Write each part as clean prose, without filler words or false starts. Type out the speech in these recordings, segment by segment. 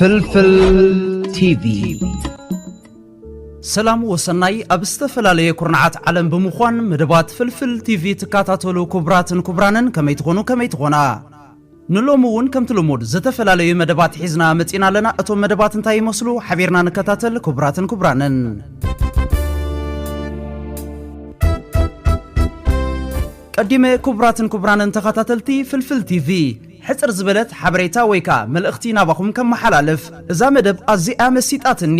ፍልፍል ቲቪ ሰላም ወሰናይ ኣብ ዝተፈላልየ ኩርናዓት ዓለም ብምዃን መደባት ፍልፍል ቲቪ ተካታተሉ ክቡራንን ከመይ ትኾና ንሎሙ እውን ከምቲ ልሙድ ዝተፈላልየ መደባት ሒዝና መጺና ኣለና እቶም መደባት እንታይ ይመስሉ ሓቢርና ንከታተል ክቡራንን ቀዲመ ክቡራንን ተኸታተልቲ ፍልፍል ቲቪ ሕጽር ዝበለት ሓበሬታ ወይካ መልእኽቲ ናባኹም ከመሓላልፍ እዛ መደብ ኣዝያ መሲጣትኒ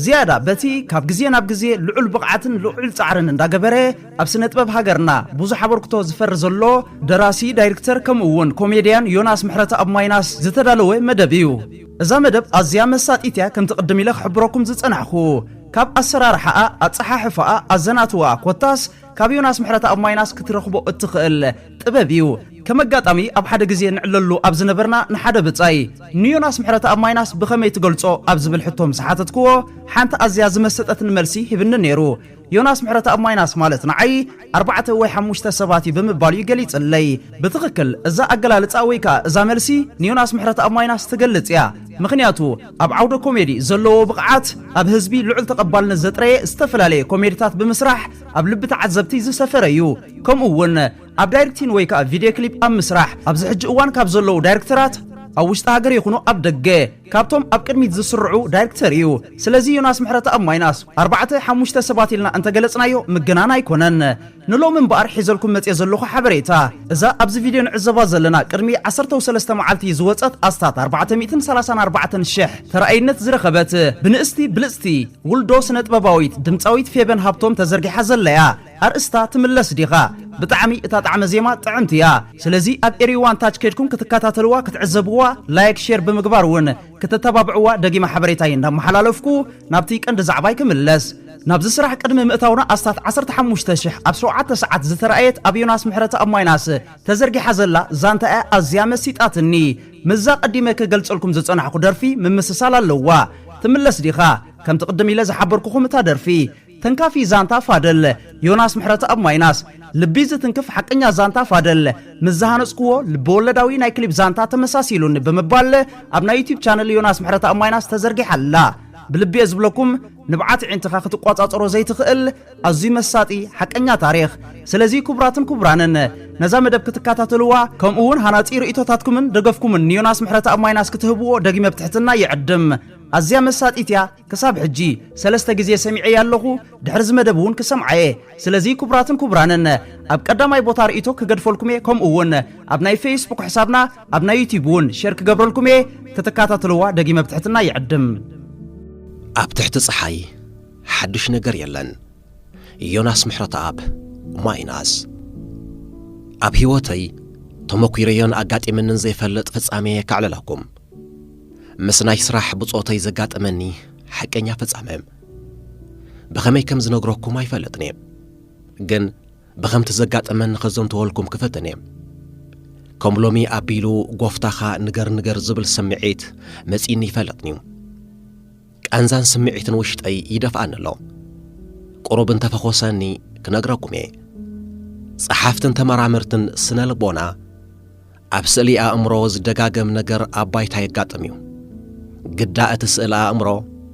ዝያዳ በቲ ካብ ግዜ ናብ ግዜ ልዑል ብቕዓትን ልዑል ጻዕርን እንዳገበረ ኣብ ስነ ጥበብ ሃገርና ብዙሕ ኣበርክቶ ዝፈር ዘሎ ደራሲ ዳይሬክተር ከምኡውን ኮሜድያን ዮናስ ምሕረተ ኣብ ማይናስ ዝተዳለወ መደብ እዩ እዛ መደብ ኣዝያ መሳጢት እያ ከም ትቕድም ኢለ ክሕብረኩም ዝጸናሕኹ ካብ ኣሰራርሓኣ ኣጸሓሕፋኣ ኣዘናትዋ ኮታስ ካብ ዮናስ ምሕረተ ኣብ ማይናስ ክትረኽቦ እትኽእል ጥበብ እዩ ከመጋጣሚ ኣብ ሓደ ግዜ ንዕለሉ ኣብ ዝነበርና ንሓደ ብጻይ ንዮናስ ምሕረተ ኣብ ማይናስ ብኸመይ ትገልጾ ኣብ ዝብል ሕቶ ምሰሓተትክዎ ሓንቲ ኣዝያ ዝመሰጠትን መልሲ ሂብኒ ነይሩ ዮናስ ምሕረተ ኣብ ማይናስ ማለት ንዓይ 4 ወይ 5 ሰባት ብምባሉ ይገሊጽለይ ብትኽክል እዛ ኣገላልጻ ወይካ እዛ መልሲ ንዮናስ ምሕረተ ኣብ ማይናስ ትገልጽ እያ ምኽንያቱ ኣብ ዓውደ ኮሜዲ ዘለዎ ብቕዓት ኣብ ህዝቢ ልዑል ተቐባልነት ዘጥረየ ዝተፈላለየ ኮሜዲታት ብምስራሕ ኣብ ልቢ ተዓዘብቲ ዝሰፈረ እዩ ከምኡውን ኣብ ዳይሬክቲን ወይካ ቪድዮ ክሊፕ ኣብ ምስራሕ ኣብ ዝሕጂ እዋን ካብ ዘለዉ ዳይሬክተራት ኣብ ውሽጢ ሃገር ይኹኑ ኣብ ደገ ካብቶም ኣብ ቅድሚት ዝስርዑ ዳይሬክተር እዩ ስለዚ ዮናስ ምሕረተ ኣብ ማይናስ 4-5 ሰባት ኢልና እንተገለጽናዮ ምግናን ኣይኮነን ንሎም እምበኣር ሒዘልኩም መጽየ ዘለኹ ሓበሬታ እዛ ኣብዚ ቪድዮ ንዕዘባ ዘለና ቅድሚ 13 መዓልቲ ዝወፀት ኣስታት 434,000 ተራእይነት ዝረኸበት ብንእስቲ ብልጽቲ ውልዶ ስነ ጥበባዊት ድምፃዊት ፌበን ሃብቶም ተዘርጊሓ ዘለያ ኣርእስታ ትምለስ ዲኻ ብጣዕሚ እታ ጣዕመ ዜማ ጥዕምቲ እያ ስለዚ ኣብ ኤሪዋን ታች ከድኩም ክትከታተልዋ ክትዕዘብዋ ላይክ ሼር ብምግባር እውን ክትተባብዕዋ ደጊማ ሓበሬታዬ እንዳመሓላለፍኩ ናብቲ ቀንዲ ዛዕባይ ክምለስ ናብዚ ስራሕ ቅድሚ ምእታውና ኣስታት 15,000 ኣብ 7 ሰዓት ዝተረኣየት ኣብ ዮናስ ምሕረተ ኣብ ማይናስ ተዘርጊሓ ዘላ ዛንታ ኣዝያ መሲጣትኒ ምዛ ቀዲመ ክገልጸልኩም ዝጸናሕኩ ደርፊ ምምስሳል ኣለዋ ትምለስ ዲኻ ከም ትቕድም ኢለ ዝሓበርኩኹም እታ ደርፊ ተንካፊ ዛንታ ፋደል ዮናስ ምሕረተ ኣብ ማይናስ ልቢ ዝትንክፍ ሓቀኛ ዛንታ ፋደል ምዛሃነጽክዎ ልበወለዳዊ ናይ ክሊፕ ዛንታ ተመሳሲሉን ብምባል ኣብ ናይ ዩቲዩብ ቻነል ዮናስ ምሕረተ ኣብ ማይናስ ተዘርጊሓላ ብልቢ ዝብለኩም ንብዓት ዕንትኻ ክትቋጻጽሮ ዘይትኽእል ኣዝዩ መሳጢ ሓቀኛ ታሪኽ ስለዚ ክቡራንን ነዛ መደብ ክትከታተልዋ ከምኡውን ሃናጺ ርእይቶታትኩምን ደገፍኩምን ንዮናስ ምሕረተ ኣብ ማይናስ ክትህብዎ ደጊመ ብትሕትና ይዕድም ኣዝያ መሳጢት እያ ክሳብ ሕጂ 3 ግዜ ሰሚዐ ያለኹ ድሕሪ ዝመደብ እውን ክሰምዓየ ስለዚ ክቡራንን ኣብ ቀዳማይ ቦታ ርእይቶ ክገድፈልኩም ከምኡውን ኣብ ናይ ፌስቡክ ሕሳብና ኣብ ናይ ዩቲዩብ እውን ሼር ክገብረልኩም ክትከታተልዋ ደጊመ ብትሕትና ይዕድም ኣብ ትሕቲ ፀሓይ ሓድሽ ነገር የለን ዮናስ ምሕረተ ኣብ ማይናስ ኣብ ህይወተይ ተመኩረዮን ኣጋጢምንን ዘይፈልጥ ፍጻሜ ካዕለላኩም ምስ ናይ ስራሕ ብጾተይ ዘጋጠመኒ ሓቀኛ ፍጻመ ብኸመይ ከም ዝነግረኩም ኣይፈልጥን ግን ብኸምቲ ዘጋጠመን ክዘንተወልኩም ክፈትን ከም ሎሚ ኣቢሉ ጎፍታኻ ንገር ዝብል ስምዒት መጺኒ ይፈልጥኒ ቃንዛን ስምዒትን ውሽጠይ ይደፍኣን ኣሎ ቁሩብ እንተፈኾሰኒ ክነግረኩም ጸሓፍትን ተመራምርትን ስነ ልቦና ኣብ ስእሊ ኣእምሮ ዝደጋገም ነገር ኣብ ባይታ የጋጥም እዩ ግዳእ እቲ ስእሊ ኣእምሮ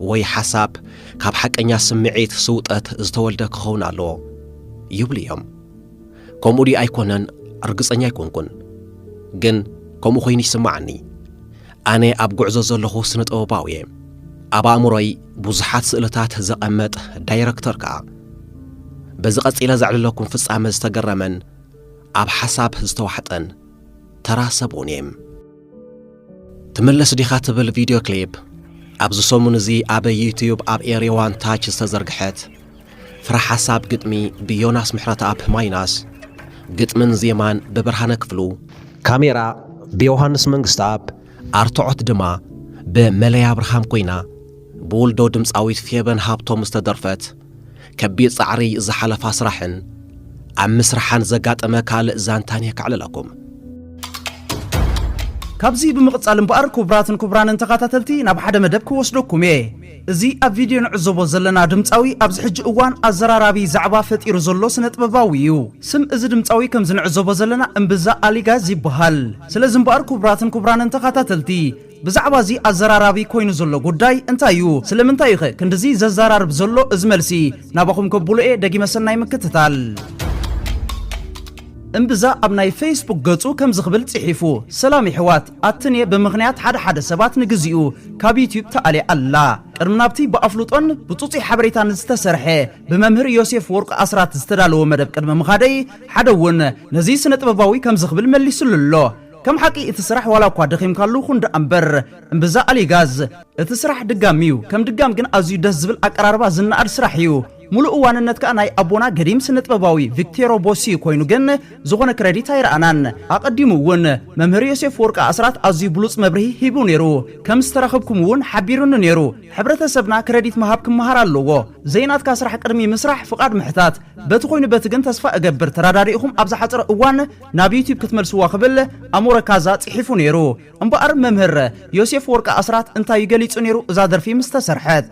ወይ ሓሳብ ካብ ሓቀኛ ስምዒት ስውጠት ዝተወልደ ክኸውን ኣለዎ ይብሉ እዮም ከምኡ ዲ ኣይኮነን እርግጸኛ ኣይኮንኩን ግን ከምኡ ኮይኑ ይስማዓኒ ኣነ ኣብ ጉዕዞ ዘለኹ ስነ ጥበባዊ ኣብ ኣእምሮይ ብዙሓት ስእልታት ዘቐመጥ ዳይሬክተር ከዓ በዚ ቐጺለ ዘዕልለኩም ፍጻመ ዝተገረመን ኣብ ሓሳብ ዝተዋሕጠን ተራ ሰብኡን ትምለስ ዲኻ ትብል ቪድዮ ክሊፕ ኣብዚ ሰሙን እዚ ኣብ ዩቲዩብ ኣብ ኤሪዋን ታች ዝተዘርግሐት ፍረ ሓሳብ ግጥሚ ብዮናስ ምሕረተ ኣብ ማይናስ ግጥምን ዜማን ብብርሃነ ክፍሉ ካሜራ ብዮሃንስ መንግስታብ ኣርትዖት ድማ ብመለያ ብርሃም ኮይና ብውልዶ ድምፃዊት ፌበን ሃብቶም ዝተደርፈት ከቢድ ጻዕሪ ዝሓለፋ ስራሕን ኣብ ምስራሓን ዘጋጠመ ካልእ ዛንታን የካዕልለኩም ካብዚ ብምቕጻል እምበኣር ክቡራንን ተኸታተልቲ ናብ ሓደ መደብ ክወስደኩም እዚ ኣብ ቪድዮ ንዕዘቦ ዘለና ድምፃዊ ኣብዚ ሕጂ እዋን ኣዘራራቢ ዛዕባ ፈጢሩ ዘሎ ስነ ጥበባዊ እዩ ስም እዚ ድምፃዊ ከም ዝንዕዘቦ ዘለና እምብዛ ኣሊጋዝ ይበሃል ስለዚ እምበኣር ክቡራንን ተኸታተልቲ ብዛዕባ እዚ ኣዘራራቢ ኮይኑ ዘሎ ጉዳይ እንታይ እዩ ስለምንታይ ይኸ ክንድዚ ዘዘራርብ ዘሎ እዝመልሲ ናባኹም ከብሉ ደጊመ ሰናይ ምክትታል እምብዛ ኣብ ናይ ፌስቡክ ገጹ ከም ዝኽብል ጽሒፉ ሰላም ይሕዋት ኣትኔ ብምኽንያት ሓደ ሰባት ንግዚኡ ካብ ዩቲዩብ ተኣልየ ኣላ ቅድሚ ናብቲ ብኣፍሉጦን ብፁፂ ሓበሬታን ዝተሰርሐ ብመምህር ዮሴፍ ወርቂ ኣስራት ዝተዳለወ መደብ ቅድሚ ምኻደይ ሓደ እውን ነዚ ስነ ጥበባዊ ከም ዝኽብል መሊሱሉ ኣሎ ከም ሓቂ እቲ ስራሕ ዋላ እኳ ደኺምካሉ ኩንዳ እምበር እምብዛ ኣሊጋዝ እቲ ስራሕ ድጋሚዩ ከም ድጋም ግን ኣዝዩ ደስ ዝብል ኣቀራርባ ዝናኣድ ስራሕ እዩ ሙሉእ እዋንነት ከዓ ናይ ኣቦና ገዲም ስነ ጥበባዊ ቪክቶር ቦሲ ኮይኑ ግን ዝኾነ ክሬዲት ኣይረኣናን ኣቐዲሙ እውን መምህር ዮሴፍ ወርቂ ኣስራት ኣዝዩ ብሉፅ መብርሂ ሂቡ ነይሩ ከም ዝተረኸብኩም እውን ሓቢሩኒ ነይሩ ሕብረተሰብና ክሬዲት መሃብ ክመሃር ኣለዎ ዘይናትካ ስራሕ ቅድሚ ምስራሕ ፍቓድ ምሕታት በቲ ኮይኑ በቲ ግን ተስፋ እገብር ተራዳሪኢኹም ኣብ ዝሓፀረ እዋን ናብ ዩቲዩብ ክትመልስዋ ክብል ኣሞረ ካዛ ጽሒፉ ነይሩ እምበኣር መምህር ዮሴፍ ወርቂ ኣስራት እንታይ ገሊጹ ነይሩ እዛ ደርፊ ምስ ተሰርሐት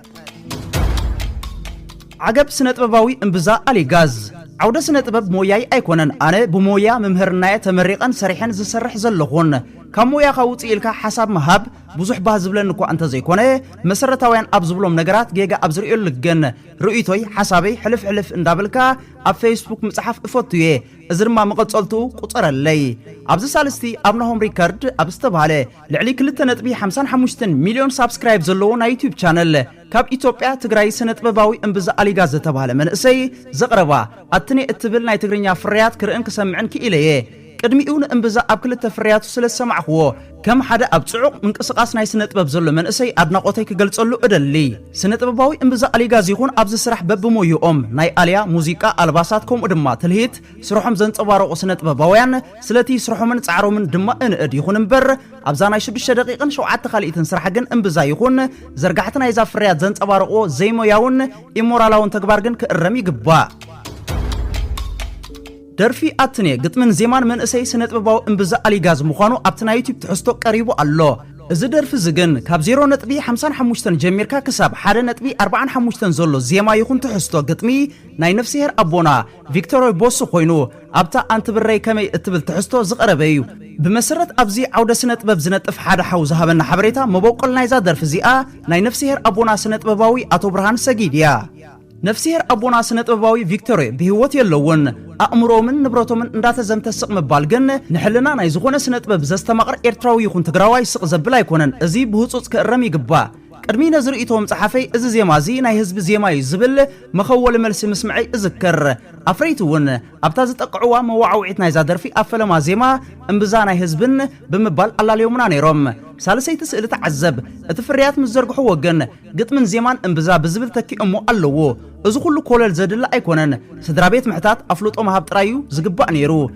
عجب سنة طبابوي انبزا أليغاز عودة سنة طباب موياي أيكونن أنا بمويا ممهرنايا تمريقا سريحا زسرح زلغون كمويا خاوتي إلكا حساب مهاب بزوح بازبلن نكو أنت زيكونه مسرتاوين أبزبلوم نجرات جيجا أبزريو لجن رؤيتوي حسابي حلف اندابلكا أب فيسبوك مصحف إفوتوي إذن ما مقصلتو قطر اللي أبز سالستي أبنهم ريكارد أبستبهاله لعلي كل تنتبي 55 مليون سبسكرايب زلو نا يوتيوب channel كاب إثيوبيا تجراي سنة طبابوي انبزا أليغاز تبهاله من إسي زقربا أتني اتبل ناي تجرينيا فريات كرئن كسمعن كإليه قدميون انبزا أب كل تفريات سلسمعخو كم حدا أبصعق من قصقاس ناي سنة طباب زلو من إسي أدناقوتي كقلصلو إدلي سنة طبابوي انبزا أليغاز يكون أبز سرح ببمو يوم ناي آليا موزيكا ألباساتكم ودما تلهيت سروحهم زنت أبارو سنة طبابويان سلتي سروحهم من تعارو من دما إنقد يكون مبر أبزاناي شبش دقيقا شوعات تخاليتن سرحقن انبزا يكون زرقحتنا إذا فريات زنت أبارو زيمو ياون إمورالاون تكبارقن كإرمي قبا درفي أتني قد من زمان من أسي سنة بباو انبزا أليغاز مخانو أبتنا يوتيوب تحستو قريبو الله إذا درف زغن كاب 0.55 جميركا كساب 1.45 زولو زيما يخون تحستو قطمي ناي نفسيهر أبونا فيكتور بوسو خوينو أبتا أنت بري كمي اتبل تحستو زقربيو بمسرت أبزي عودة سنة باب زنة إفحاد حوزة هابنا حبريتا مبوقل نايزا درف زيئة ناي نفسيهر أبونا سنة بباوي أتو برهان سجيديا نفسيهر أبونا سنة بباوي فيكتوري بهوات يلون أأمرو من نبروتو من اندات زمت السق مبالغن نحلنا نايزغونا سنة باب زستمقر إرتراوي يخون تقراواي سق زبلا يكونن ازي بهوصوص كأرمي قبا قدمي نظر إيتوهم صحافي إزي زيمازي ناي هزب زيماي زبل مخول ملسي مسمعي إذكر أفريتون أبتاز تقعوا مواعوعيت ناي زادر في أفل ما زيما انبزا ناي هزبن بمبال الله اليومنا نيروم سالسي تسئل تعذب اتفريات مزرقحو وقن قط من زيمان انبزا بزبل تكي أمو ألوو إذو كله كولل زدل أيكونن سدرابيت محتات أفلوط أمهاب ترايو زقبا نيرو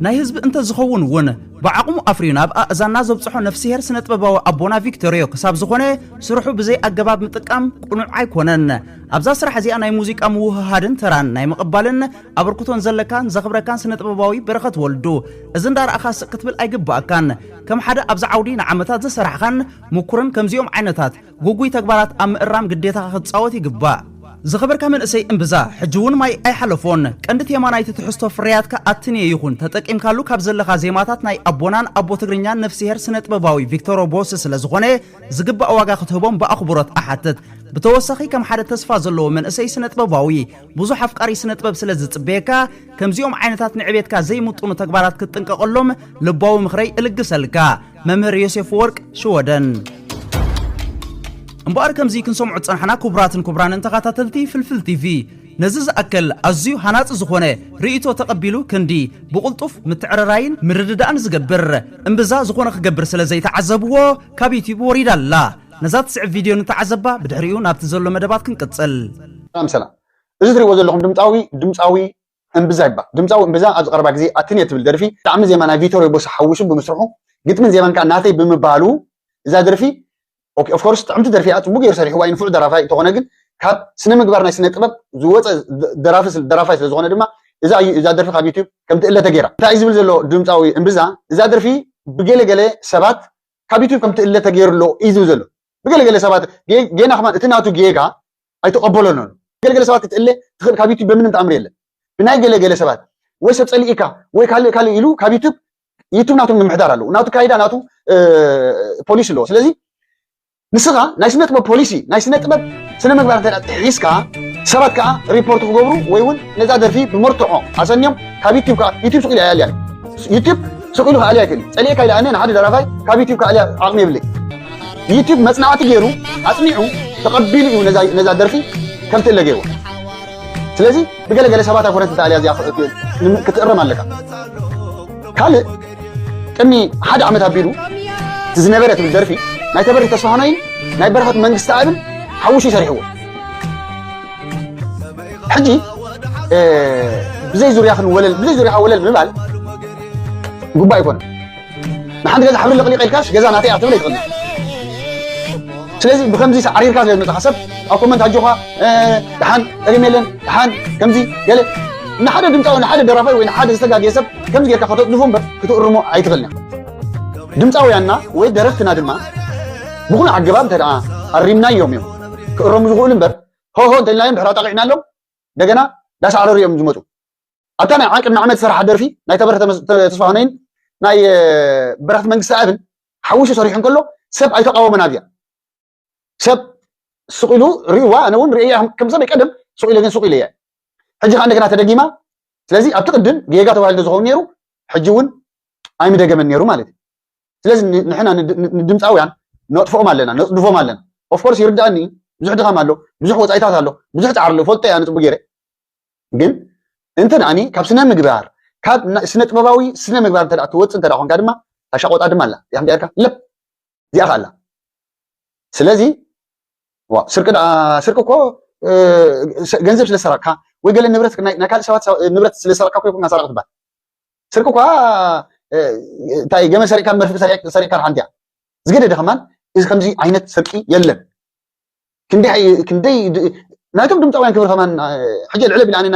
ناي هزب انت زخون ون بعقم أفرينا بقى إذا نازو بصحو نفسيهر سنة بباو أبونا فيكتوريو كساب زخونه سرحو بزي أقباب متقام قنوع عيكونن أبزا سرح زي ناي موزيك أموه هادن تران ناي مقبالن أبركوتون زلكان زخبركان سنة بباوي برخت ولدو إذن دار أخاس كتبل أيقبا كان كم حدا أبزا عودين عمتات زي سرحخان مكورن كم زيوم عينتات قوقوي تقبالات أم إرام قديتا خد صوتي قبا زخبر كامن اسي انبزا حجون ماي اي حلفون قندت يماناي تحستو فرياتك اتني يكون تتقيم كالو كاب زلخا زيماتات ناي ابونان ابو تغرينيان نفسيهر سنه طباباوي فيكتور بوس سلازغونه زغبا اواغا خطبون باخبرات احتت بتوسخي كم حدا تصفى زلو من اسي سنه طباباوي بزو حفقاري سنه طباب سلازصبيكا كم زيوم عينتات نعبيتكا زي مطونو تكبارات كتنققلهم لباو مخري القسلكا ممهر يوسف ورق شودن امبار كم زي كنسمعوا تصنحنا كبران انتقاتاتلتي فلفل تي في نزز أكل أزيو هنات زخونه رئيتو تقبلو كندي بقلطف متعرراين مرددان زقبر انبزا زخونه خقبر سلازي تعذبوه كابيتي بوريد الله نزات سع فيديو نتعذبا بدحريو نابتزلو مدبات كنقتصل سلام اجدري وزل لكم دمصاوي انبزا يبا دمصاوي انبزا از قربا غزي اتني تبل درفي تعم زي ما فيتوري بوس حوشو بمسرحو قلت من زي ما كان ناتي بمبالو اذا درفي اوكي اوف كورس تعمت درفيات بوغير سريح واين فول درافاي تخونه ግን ካብ ስነ ምግባር ናይ ስነ ጥበብ ዝወፀ ደራፋይ ስለ ዝኾነ ድማ እዛ ደርፊ ካብ ዩቲዩብ ከም ትእለ ተገይራ እንታይ ዝብል ዘሎ ድምፃዊ እንብዛ እዛ ደርፊ ብገለገለ ሰባት ካብ ዩቲዩብ ከም ትእለ ተገይርሎ እዩ ዘሎ ብገለገለ ሰባት ጌና ከማ እቲ ናቱ ጌጋ ኣይተቀበሎን ገለገለ ሰባት ትእለ ትኽእል ካብ ዩቲዩብ በምንም ተኣምር የለን ብናይ ገለገለ ሰባት ወይ ሰብ ፀሊኢካ ወይ ካልእ ኢሉ ካብ ዩቲዩብ يوتيوب ناتو ممحدار له ناتو كايدا ناتو بوليسي له سلازي نسخة نايس نتبه بوليسي نايس نتبه سنة مقبار تحيسكا سبات كا ريبورت خبرو ويون نزادر فيه بمرتعو عشان يوم كابيتيو كا يوتيوب سوق لي يعني يوتيوب سوق له عليها كل عليها كايلا أنا حد درافاي كابيتيو كا عليها عقني بلي يوتيوب مصنعات غيرو اصنعو تقبلوا نزادر فيه كم تلقيوا سلازي بقال سبات افرنت تاع عليها كتقرم عليك قال كني حد عمتها بيرو تزنبرت بالدرفي ناي تبري تصفانين ناي برخت منغست عابن حوشي شريحو حجي بزي زوريا خن ولل بزي زوريا ولل مبال غبا يكون نحن غزا حبل لقلي قيلكاش غزا ناتي اعتبر يقول سلازي بخمزي عرير كاس نتحسب او كومنت هجوها دحان ريميلن دحان كمزي قال نحد دمتاو نحد درافاي وين حد استقاد يسب كمزي كا خطوط نفهم كتقرمو ايتغلنا دمتاو يانا وي درفتنا دما بكون عجباب تدعى الرمنا يوم كرم زغول بر هو دلاين بحرا طقعنا لهم دغنا داس عرر يوم زمتو اتانا عاقنا عمل سرح درفي ناي تبرت تصفانين ناي برخت منغست ابن حوش صريحن كله سب اي تقاومنا بيا سب سقيلو ريوا انا ون ريا كم سنه قدم سقيلو كن سقيليا حجي عندنا تدغيما ስለዚህ ኣብ ትቅድም ጌጋ ተባሂሉ ዝኸውን ነይሩ ሕጂ እውን ኣይምደገመን ነይሩ ማለት እዩ ስለዚህ ንሕና ንድምፃውያን ነጥፎም ኣለና ነፅድፎም ኣለና ኦፍ ኮርስ ይርዳእኒ ብዙሕ ድኻም ኣሎ ብዙሕ ወፃኢታት ኣሎ ብዙሕ ፃዕሪ ኣሎ ፈልጦ እያ ንፅቡ ገይረ ግን እንትን ኣኒ ካብ ስነ ምግባር ካብ ስነ ጥበባዊ ስነ ምግባር እንተደኣ ትወፅእ እንተደኣ ኮንካ ድማ ታሻቆጣ ድማ ኣላ ያ ምድያርካ ለብ እዚኣ ኣላ ስለዚ ስርቂ እኮ ገንዘብ ስለሰረቅካ ወይ ገለ ንብረት ናካል ሰባት ንብረት ስለሰረቅካ ኮይንካ ሰረቅ ትባል ስርቂ እኳ እንታይ ገመ ሰሪቅካ መርፍቅ ሰሪቅካ ሓንቲያ ዝገደደ ከማን እዚ ከምዚ ዓይነት ስርቂ የለን ክንደይ ናይቶም ድምፃውያን ክብሪ ከማን ሕጂ ልዕለ ቢል ኣነ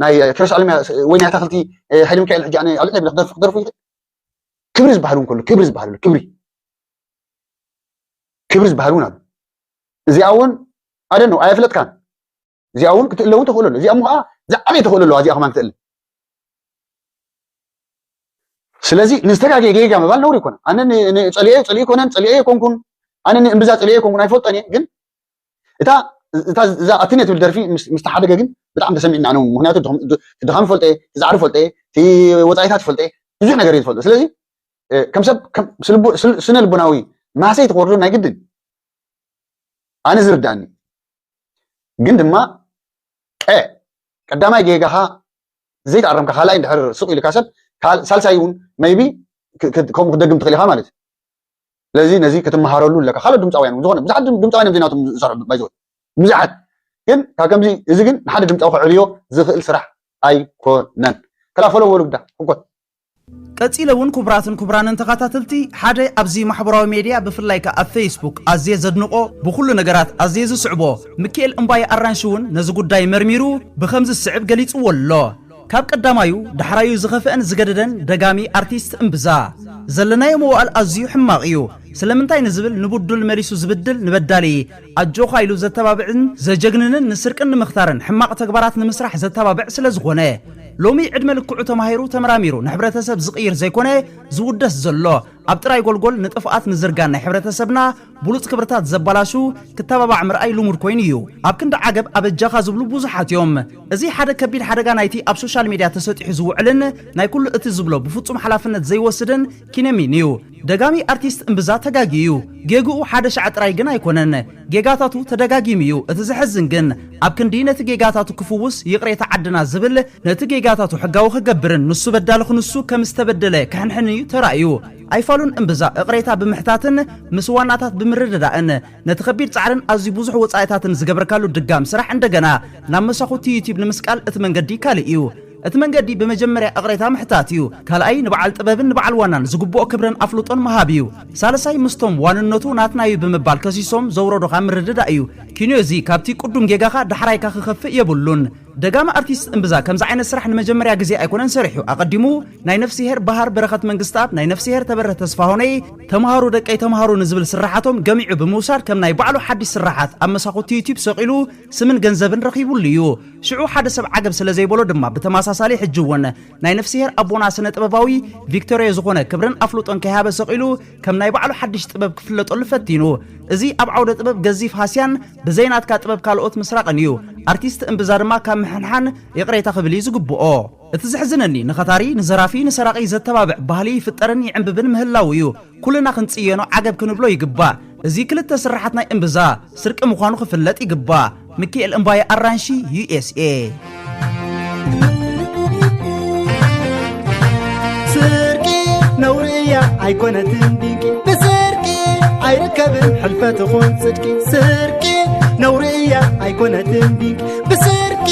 ናይ ክረስ ኣለምያ ወይ ናይ ተኽልቲ ሓይሊ ሚካኤል ሕጂ ኣነ ኣልዕለ ቢል ክደርፉ ይኽእል ክብሪ ዝበሃሉ ከሎ ክብሪ ዝበሃሉ ክብሪ ዝበሃሉ ናብ እዚኣ እውን ኣደን ነው ኣይፍለጥካን እዚኣ እውን ክትእለውን ትኽእሉ ኣሎ እዚኣ ከዓ ዝዓበየ ትኽእሉ ኣለዋ እዚኣ ከማን ክትእል ስለዚ ንዝተጋገየ ጌጋ ምባል ነውሪ ይኮነ ኣነ ፀሊኤ ኮነን ፀሊኤ ኮንኩን ኣነ እምብዛ ፀሊኤ ኮንኩን ኣይፈልጦን እየ ግን እታ እዛ ኣትንየ ትብል ደርፊ ምስ ተሓደገ ግን ብጣዕሚ ተሰሚዕና ኣነ ምክንያቱ ድኻም ፈልጠ ዛዕሪ ፈልጠ እቲ ወፃኢታት ፈልጠ ብዙሕ ነገር እየ ዝፈልጦ ስለዚ ከም ሰብ ስነ ልቡናዊ ማሰይ ትቆርዶ ናይ ግድን ኣነ ዝርዳእኒ ግን ድማ ቀዳማይ ጌጋኻ ዘይተኣረምካ ካልኣይ እንድሕር ስቕ ኢልካ ሰብ ሳልሳይ እውን ሜይቢ ከምኡ ክደግም ትኽእል ኢኻ ማለት እዩ ስለዚ ነዚ ክትመሃረሉ ኣለካ ካልኦት ድምፃውያን ዝኾነ ብዙሓት ድምፃውያን ዜናቶም ዝሰርሑ ባይዘወ ብዙሓት ግን ካብ ከምዚ እዚ ግን ንሓደ ድምፃዊ ክዕብዮ ዝኽእል ስራሕ ኣይኮነን ከላፈሎ በሉ ግዳ ሕንኮት ቀፂለውን ክቡራንን ተኸታተልቲ ሓደ ኣብዚ ማሕበራዊ ሚድያ ብፍላይ ከዓ ኣብ ፌስቡክ ኣዝየ ዘድንቆ ብኩሉ ነገራት ኣዝየ ዝስዕቦ ሚካኤል እምባይ ኣራንሺ እውን ነዚ ጉዳይ መርሚሩ ብከምዚ ዝስዕብ ገሊፅዎ ኣሎ ካብ ቀዳማዩ ዳሕራዩ ዝኸፍአን ዝገደደን ደጋሚ ኣርቲስት እምብዛ ዘለናዮ መዋእል ኣዝዩ ሕማቕ እዩ ስለምንታይ ንዝብል ንቡድል መሊሱ ዝብድል ንበዳሊ ኣጆኻ ኢሉ ዘተባብዕን ዘጀግንንን ንስርቅን ንምኽታርን ሕማቕ ተግባራት ንምስራሕ ዘተባብዕ ስለ ዝኾነ ሎሚ ዕድመ ልክዑ ተማሂሩ ተመራሚሩ ንሕብረተሰብ ዝቕይር ዘይኮነ ዝውደስ ዘሎ ኣብ ጥራይ ጎልጎል ንጥፍኣት ንዝርጋን ናይ ሕብረተሰብና ብሉፅ ክብርታት ዘበላሹ ክተባባዕ ምርኣይ ልሙድ ኮይኑ እዩ ኣብ ክንዲ ዓገብ ኣበጃኻ ዝብሉ ብዙሓት እዮም እዚ ሓደ ከቢድ ሓደጋ ናይቲ ኣብ ሶሻል ሚድያ ተሰጢሑ ዝውዕልን ናይ ኩሉ እቲ ዝብሎ ብፍጹም ሓላፍነት ዘይወስድን ኪነሚን እዩ ደጋሚ ኣርቲስት እምብዛ ተጋጊዩ ጌግኡ ሓደ ሻዕ ጥራይ ግን ኣይኮነን ጌጋታቱ ተደጋጊሙ እዩ እቲ ዝሕዝን ግን ኣብ ክንዲ ነቲ ጌጋታቱ ክፍውስ ይቕሬታ ዓድና ዝብል ነቲ ጌጋታቱ ሕጋዊ ክገብርን ንሱ በዳሊ ንሱ ከም ዝተበደለ ክሕንሕን እዩ ተራእዩ ኣይፋሉን እምብዛ እቕሬታ ብምሕታትን ምስ ዋናታት ብምርድዳእን ነቲ ከቢድ ፃዕርን ኣዝዩ ብዙሕ ወፃኢታትን ዝገበርካሉ ድጋም ስራሕ እንደገና ናብ መሳኹቲ ዩቲዩብ ንምስቃል እቲ መንገዲ ካልእ እዩ እቲ መንገዲ በመጀመርያ እቕሬታ ምሕታት እዩ ካልኣይ ንበዓል ጥበብን ንበዓል ዋናን ዝግብኦ ክብርን ኣፍልጦን መሃብ እዩ ሳልሳይ ምስቶም ዋንነቱ ናትናዩ ብምባል ከሲሶም ዘውረዶኻ ምርድዳ እዩ كينيوزي كابتي قدوم جيغاخا دحرايكا خخفئ يبلون دغام ارتيست انبزا كم زعين السرح المجمريا غزي ايكونن سرحو اقدمو ناي نفسي هير بحر برخت منغستاب ناي نفسي هير تبره تسفاهوني تمهارو دقي تمهارو نزبل سرحاتهم جميع بموسار كم ناي بعلو حديث سرحات اما ساقوت يوتيوب سقيلو سمن غنزبن رخيبوليو شعو حدا سب عقب سلازي بولو دما بتماساسالي حجوون ناي نفسي هير ابونا سنه طبباوي فيكتوريا زغونه كبرن افلوطن كهابه سقيلو كم ناي بعلو حديث طبب كفلطو لفتينو ازي اب عوده طبب غزيف هاسيان بزينات كطبب كالوت مسراقنيو ارتيست انبزارما كم حنحن يقريتا خبلي زغبؤ اتزحزنني نخطاري نزرافي نسراقي زتبابع ባህሊ ፍጠረን ይዕምብብን ምህላውዩ ኩልና ክንጽየኖ ዓገብ ክንብሎ ይግባ እዚ ክልተ ስራሓትና እንብዛ ስርቅ ምዃኑ ክፍለጥ ይግባ ሚካኤል እምባይ አራንሺ USA ስርቂ ነውርያ አይኮነትን ዲንቂ በስርቂ አይርከብን ሕልፈት ኾን ጽድቂ ስርቂ ነውርያ አይኮነትን ዲንቂ በስርቂ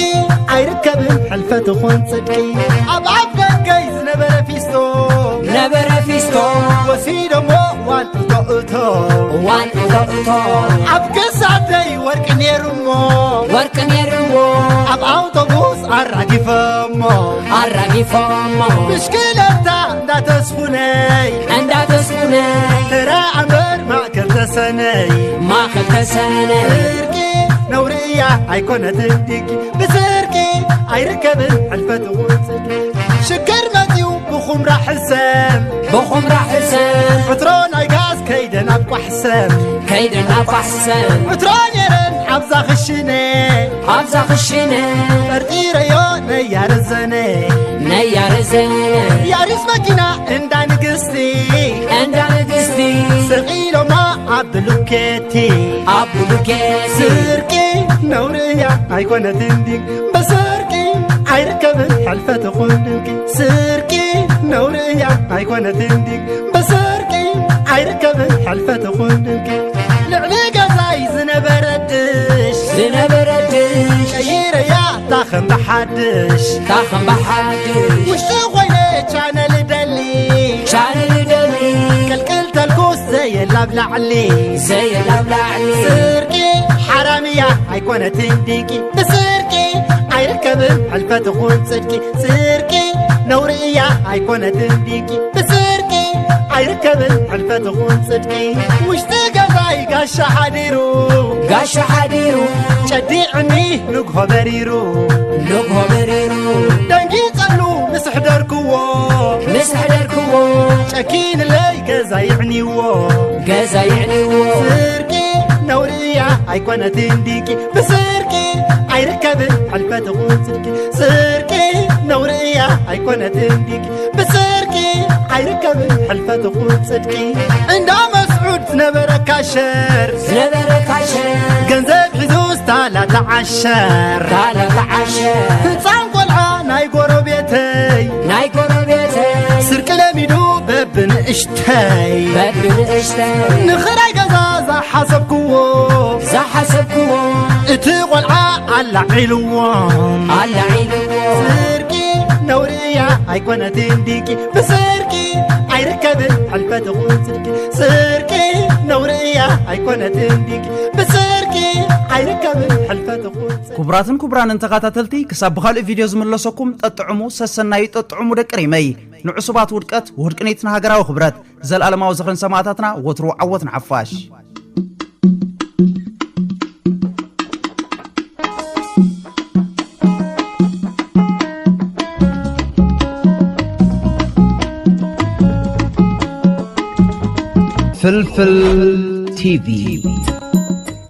አይርከብን ሕልፈት ኾን ጽድቂ አብዓብ ገይዝ ነበረ ፊስቶ ወሲደሞ ዋን እቶእቶ ኣብ ገሳደይ ወርቂ ኔሩሞ ኣብ ኣውቶቡስ ኣራጊፈሞ ብሽክለታ እንዳተስፉነይ ተራዓምበር ማእከል ተሰነይ ስርቂ ነውርያ ኣይኮነትን ዲንቂ ብስርቂ ኣይርከብን ሕልፈት ኾን ጽድቂ ሽከር መጺኡ بخمرة حسام عطران ايقاز كيدن ابقى حسام عطران يرن حبزة خشيني فرقي ريون نيار الزني ياريس مكينة اندا نقستي سرقيلو ما عبدلوكيتي سرقي نوريا ايقونة تنديك بسرقي عيركبن حلفة خندك سرقي نوريا ايقونة تنديك بسرقي عيركبن حلفة خندك لعلي قزاي زنبردش كيريا تاخن بحدش وش تغويني كان لدلي كالكل تلقوس زي اللبلع علي سرقي حرامية ايقونة تنديكي بسرقي عيركبن حلفة خون صدقي سرقي نورية ايقونة تنديكي بسرقي عيركبن حلفة خون صدقي وش تقضاي قاشا حديرو شديعني نقه بريرو دنجي قلو مسحدركو شاكين لي قزا يعنيو سرقي نورية ايقونة تنديكي بسرقي عيركبن حلفة خون صدقي سرقي نورية ايقونة تنديكي بسرقي عيركبن حلفة خون صدقي عند مسعود نبر كاشر جنزب حزوز تالا تعشر فنصام قلعة ناي قربيتي سرق لميدو ببن اشتاي نخراي قزازة حسبكو اتي قلعة على علوان سرقي نورية ايقونة تنديكي بسرقي عيركبن حلفة خون صدقي سرقي نورية ايقونة تنديكي بسرقي عيركبن حلفة خون صدقي كبران انتقاتاتلتي كساب بخالق فيديو زملسوكم تطعمو سسناي تطعمو دقريمي نعصبات ودقت وهدقنيتنا هاقراو خبرات زل ألماو زخرن سماعتاتنا وترو عوتنا عفاش فلفل TV